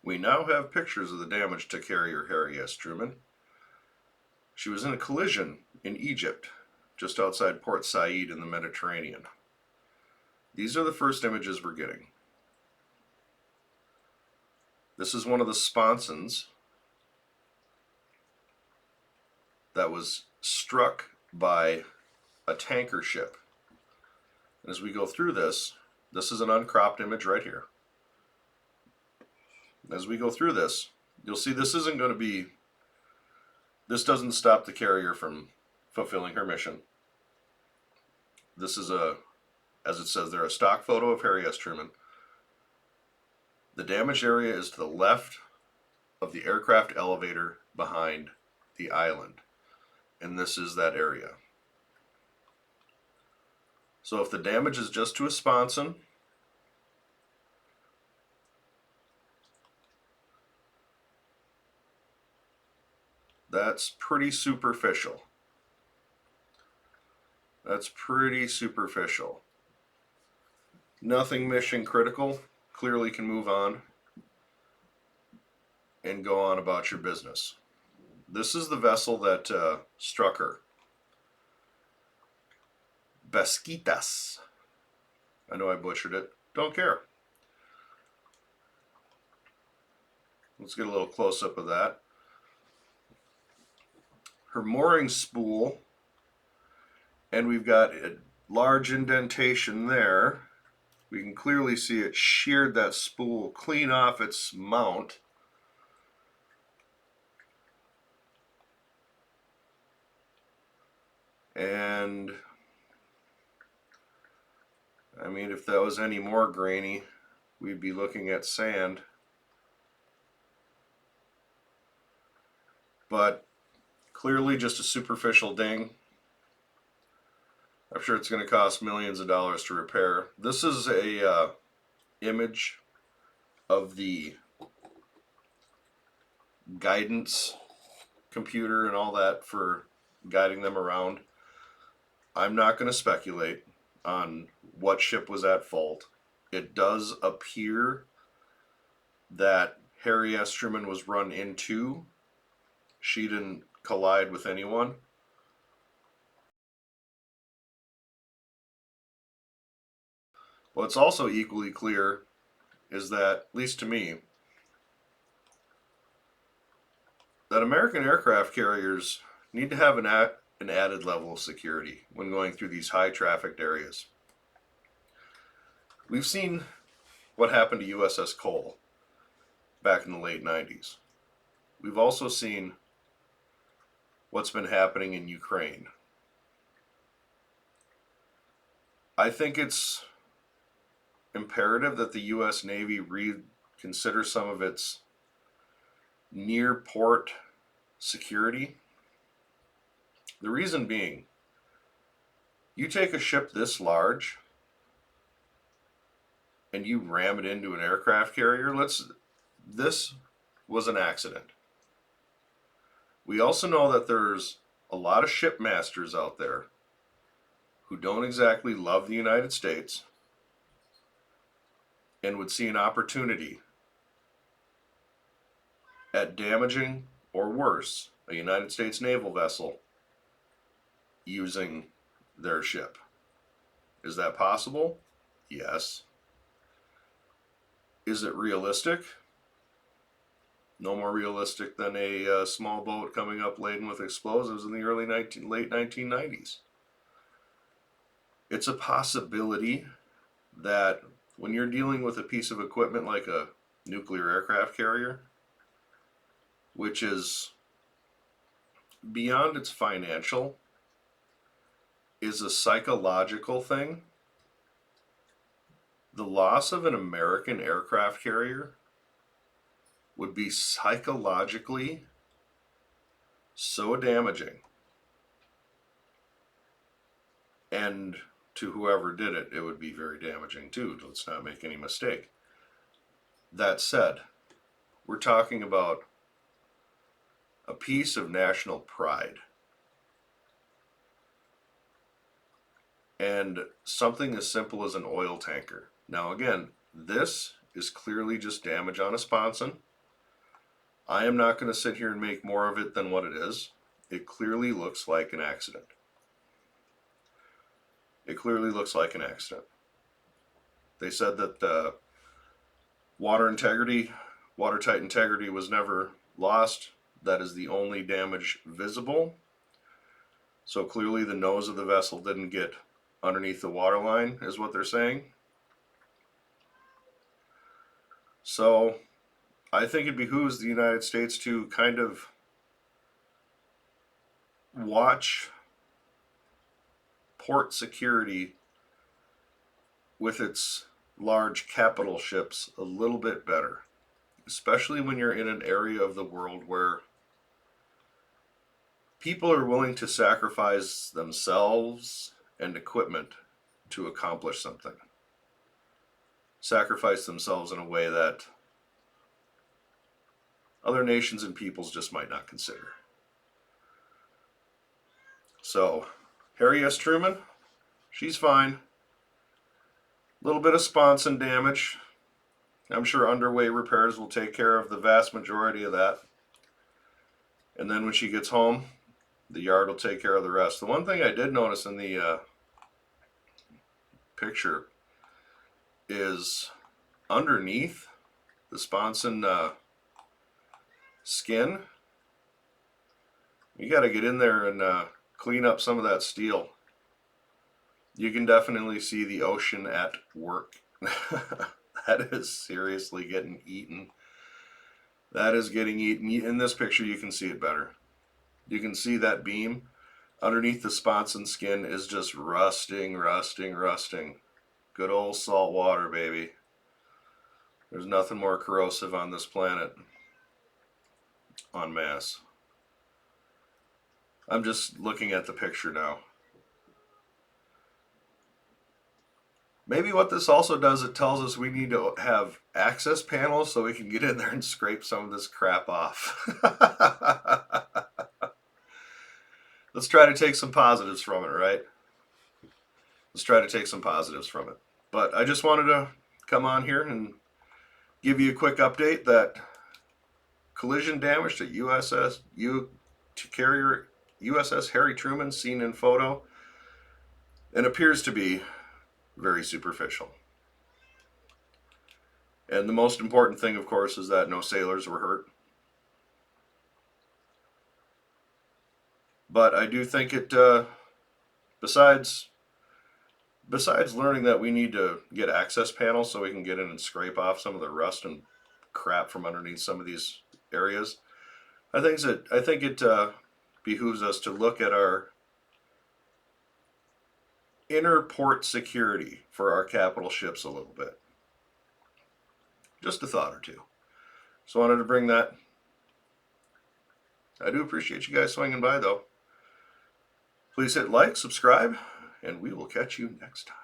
We now have pictures of the damage to carrier Harry S. Truman. She was in a collision in Egypt, just outside Port Said in the Mediterranean. These are the first images we're getting. This is one of the sponsons that was struck by a tanker ship. And as we go through this is an uncropped image right here. As we go through this, you'll see this isn't going to be, this doesn't stop the carrier from fulfilling her mission. This is as it says there, a stock photo of Harry S. Truman. The damaged area is to the left of the aircraft elevator behind the island. And this is that area. So if the damage is just to a sponson, that's pretty superficial. That's pretty superficial. Nothing mission critical. Clearly can move on and go on about your business. This is the vessel that struck her. Besquitas. I know I butchered it. Don't care. Let's get a little close-up of that. Her mooring spool, and we've got a large indentation there. We can clearly see it sheared that spool clean off its mount. And I mean, if that was any more grainy, we'd be looking at sand. But clearly just a superficial ding. I'm sure it's going to cost millions of dollars to repair. This is a image of the guidance computer and all that for guiding them around. I'm not going to speculate on what ship was at fault. It does appear that Harry S. Truman was run into. She didn't collide with anyone. What's also equally clear is that, at least to me, that American aircraft carriers need to have an added level of security when going through these high trafficked areas. We've seen what happened to USS Cole back in the late 90s. We've also seen what's been happening in Ukraine. I think it's imperative that the U.S. Navy reconsider some of its near port security. The reason being, you take a ship this large and you ram it into an aircraft carrier. This was an accident. We also know that there's a lot of shipmasters out there who don't exactly love the United States and would see an opportunity at damaging, or worse, a United States naval vessel using their ship. Is that possible? Yes. Is it realistic? No more realistic than a small boat coming up laden with explosives in the late 1990s. It's a possibility that when you're dealing with a piece of equipment like a nuclear aircraft carrier, which is beyond its financial, is a psychological thing. The loss of an American aircraft carrier would be psychologically so damaging. And to whoever did it, it would be very damaging too. Let's not make any mistake. That said, we're talking about a piece of national pride. And something as simple as an oil tanker. Now again, this is clearly just damage on a sponson. I am not going to sit here and make more of it than what it is. It clearly looks like an accident. It clearly looks like an accident. They said that the watertight integrity was never lost. That is the only damage visible. So clearly the nose of the vessel didn't get underneath the waterline, is what they're saying. So I think it behooves the United States to kind of watch port security with its large capital ships a little bit better, especially when you're in an area of the world where people are willing to sacrifice themselves and equipment to accomplish something. Sacrifice themselves in a way that other nations and peoples just might not consider. So, Harry S. Truman, she's fine. A little bit of sponson damage. I'm sure underway repairs will take care of the vast majority of that. And then when she gets home, the yard will take care of the rest. The one thing I did notice in the picture is underneath the sponson skin, you got to get in there and clean up some of that steel. You can definitely see the ocean at work. That is seriously getting eaten. That is getting eaten. In this picture you can see it better. You can see that beam underneath the sponson skin is just rusting. Good old salt water, baby. There's nothing more corrosive on this planet. En masse. I'm just looking at the picture now. Maybe what this also does, it tells us we need to have access panels so we can get in there and scrape some of this crap off. Let's try to take some positives from it, right? Let's try to take some positives from it. But I just wanted to come on here and give you a quick update that collision damage to carrier USS Harry Truman, seen in photo, and appears to be very superficial. And the most important thing, of course, is that no sailors were hurt. But I do think it, besides learning that we need to get access panels so we can get in and scrape off some of the rust and crap from underneath some of these areas, I think it behooves us to look at our inner port security for our capital ships a little bit. Just a thought or two. So I wanted to bring that. I do appreciate you guys swinging by, though. Please hit like, subscribe, and we will catch you next time.